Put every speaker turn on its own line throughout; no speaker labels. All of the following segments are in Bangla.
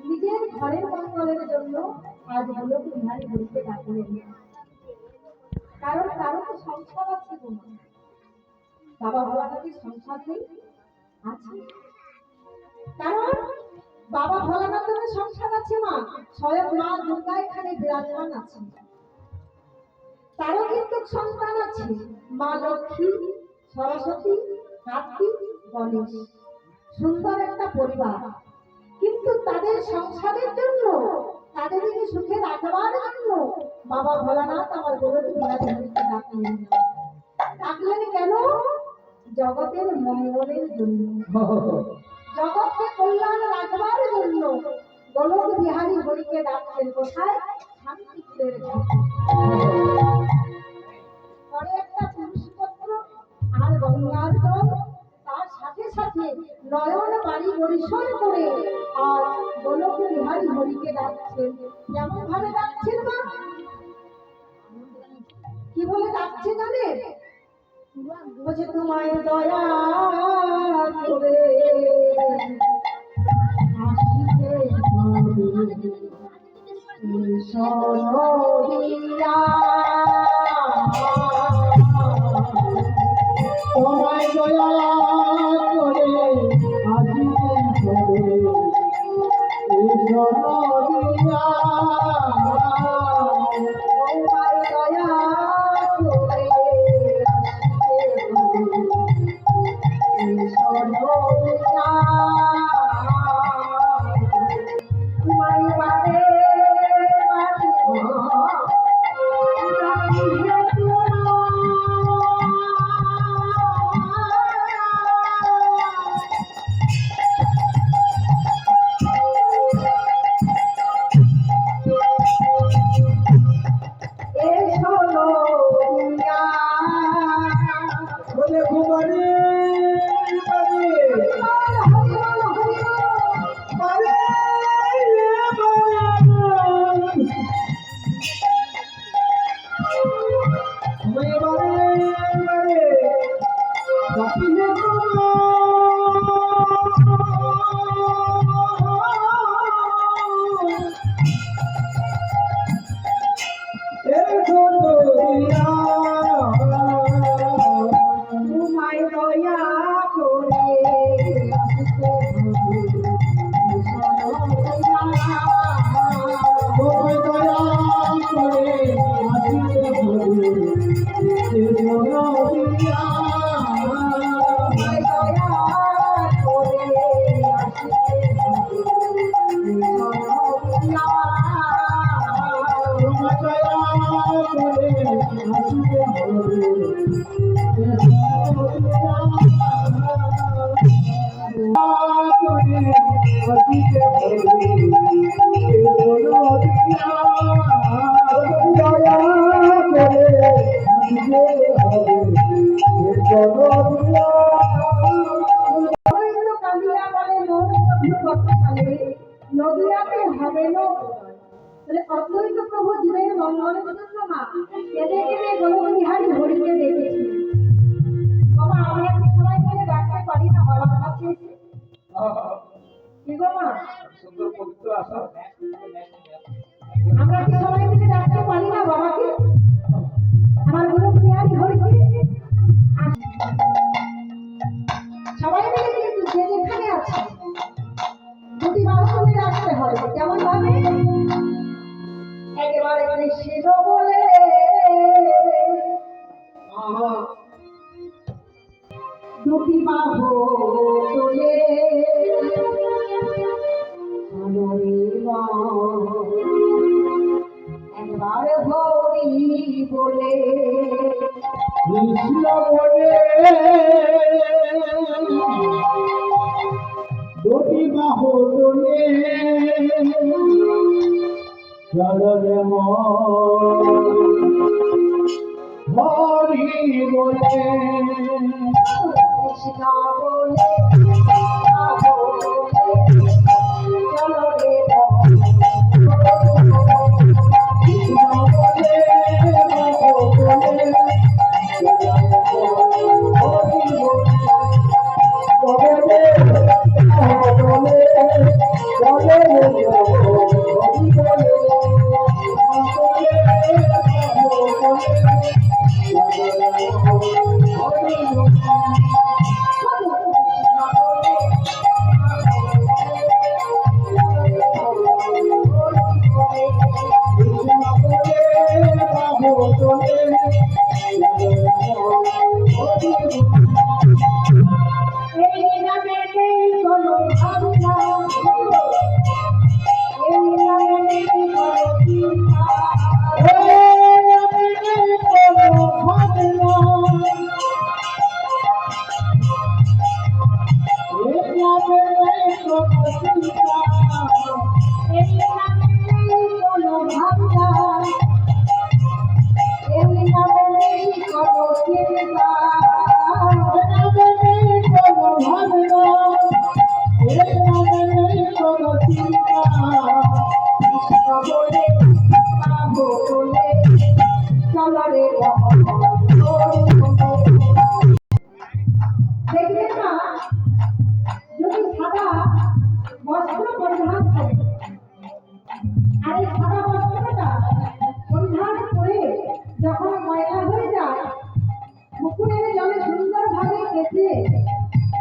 নিজের ঘরের মঙ্গলের জন্য আজ গোলক বিহারী হরিকে ডাকলেন। কারণ তারও তো সংসার আছে গো মা। বাবা ভোলানাথের সংসার নেই? আছে। কারণ বাবা ভোলানাথের সংসার আছে মা, স্বয়ং মা দুর্গা এখানে বিরাজমান আছে। তারও কিন্তু সন্তান আছে, মা লক্ষ্মী, সরস্বতী, কার্তিক, গণেশ। সুন্দর একটা পরিবার। কিন্তু তাদের সংসারের জন্য, তাদেরকে সুখে রাখবার জন্য বাবা ভোলানাথ আমার গোলক বিহারী হরিকে ডাকলেন। ডাকলেন কেন? জগতের মঙ্গলের জন্য, জগৎকে কল্যাণ রাখবার জন্য গোলক বিহারী হরিকে ডাকছেন। কোথায়? শান্তিপুরের ঘাটে। পরে একটা পুরুষপত্র আর গঙ্গার জল, তার সাথে সাথে নয়ন বাড়ি পরিসর করে আর গোলক বিহারী হরিকে ডাকছেন। কেমন ভাবে ডাকছেন মা? কি বলে ডাকছে জানে? বলছে তোমায় দয়া করে আসিতে হবে সরদিয়া, তোমায় দয়া করে আসিতে হবে সরদিয়া, তোমায় দয়া করে সরদিয়া, তোমায় বারে নদিয়াতে হবে না। অদ্বৈত প্রভু জীবের মঙ্গলের জন্য মা কেঁদে কেঁদে গোলক বিহারী হরিকে ডেকেছি। বাবা আমরা কি সবাই মিলে ডাকতে পারি না বাবার কাছে? কি গো মা? সুন্দর পবিত্র আশা। আমরা কি সবাই মিলে ডাকতে পারি না বাবাকে, আমার গোলক বিহারী হরিকে? সবাই মিলে কিন্তু যে যেখানে আছে দুটি বাহুতে রাখতে হবে। কেমন ভাবে? একেবারে কৃষ্ণ বলে দুটি বাহু তুলে একবার হরি বলে কৃষ্ণ বলে দুটি বাহু তুলে চলরে হরি বলে কৃষ্ণ বলে চলরে কৃষ্ণ বলে হরি বলে এই নামে নেই কোনো ভাবনা, এই নামে নেই কোনো চিন্তা, এই নামে নেই কোনো ভাবনা, এই নামে নেই কোনো চিন্তা, এই নামে নেই কোনো ভাবনা, এই নামে নেই কোনো চিন্তা, এই নামে নেই কোনো ভাবনা, এই নামে নেই কোনো চিন্তা। কৃষ্ণ বলে নাম বলে চলরে দেখবেন না, যদি সাদা বস্ত্র পরিধান করে, আর এই সাদা বস্ত্রটা পরিধান করে যখন ময়লা হয়ে যায়, পুকুরের জলে সুন্দরভাবে কেটে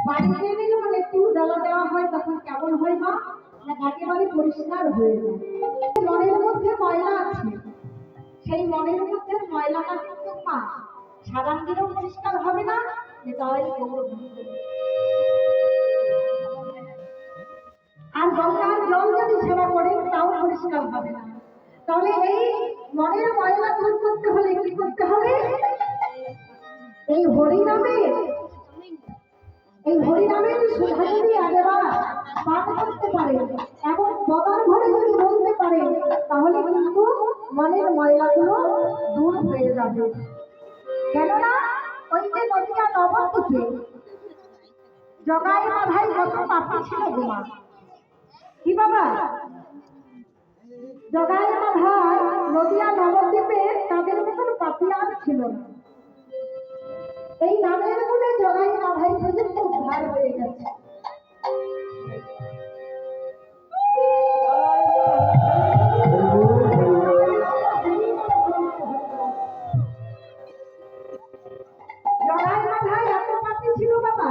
বাড়িতে এনে যখন একটু জ্বালা দেওয়া হয় তখন কেমন হয় মা? না একেবারে পরিষ্কার হয়ে যায়। মনের মধ্যে ময়লা আছে, সেই মনের মধ্যে ময়লাটা কিন্তু মা সাবান দিলেও পরিষ্কার হবে না, তাই আর গঙ্গার জল যদি সেবা করেন তাও পরিষ্কার হবে না। তাহলে এই মনের ময়লা দূর করতে হলে কি করতে হবে? এই হরিনামের সুধা যদি একবার পাঠ করতে পারে এবং বদার ঘরে যদি বলতে পারে তাহলে কিন্তু মনের ময়লাগুলো দূর হয়ে যাবে। কেননা ওই যে নদিয়া নবদ্বীপে জগাই মাধাই কত পাপি ছিল গোমা, কি বাবা? জগাই মাধাই নদিয়া নবদ্বীপে তাদের মতন পাপি আর ছিল না। এই নামের গুণে জগাই মাধাই পর্যন্ত উদ্ধার হয়ে গেছে। জগাই মাধাই এত পাপি ছিল বাবা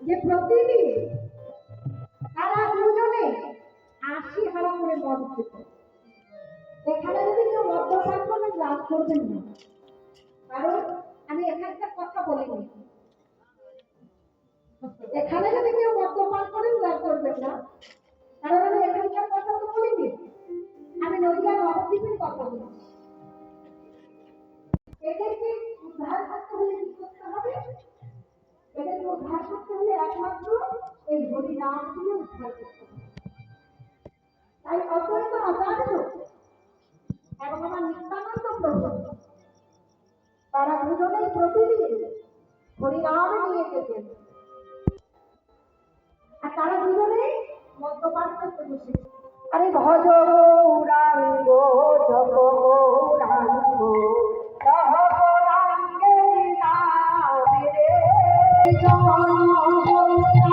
যে প্রতিদিন তারা দুজনে ৮০ হারা করে মদ খেত। এখানে যদি কেউ মদ্যপান করবেন রাগ করবেন না, কারণ আমি এখানকার কথা বলিনি। এখানে যদি কেউ মদ্যপান করেন রাগ করবেন না, কারণ আমি এখানকার কথা তো বলিনি, আমি নদিয়া নবদ্বীপের কথা বলছি। এদেরকে উদ্ধার করতে হলে কি করতে হবে? এদেরকে উদ্ধার করতে হলে একমাত্র এই হরিনাম দিয়ে উদ্ধার করতে হবে। তাই অদ্বৈত আচার্য এবং আমার নিত্যানন্দ প্রভু তারা দুজনেই প্রতিদিন হরিনাম নিয়ে যেতেন, আর তারা দুজনেই মদ্যপান করতে বসেছে। আরে ভজ গৌরাঙ্গ জপ গৌরাঙ্গ সহ গৌরাঙ্গে নামে রে জন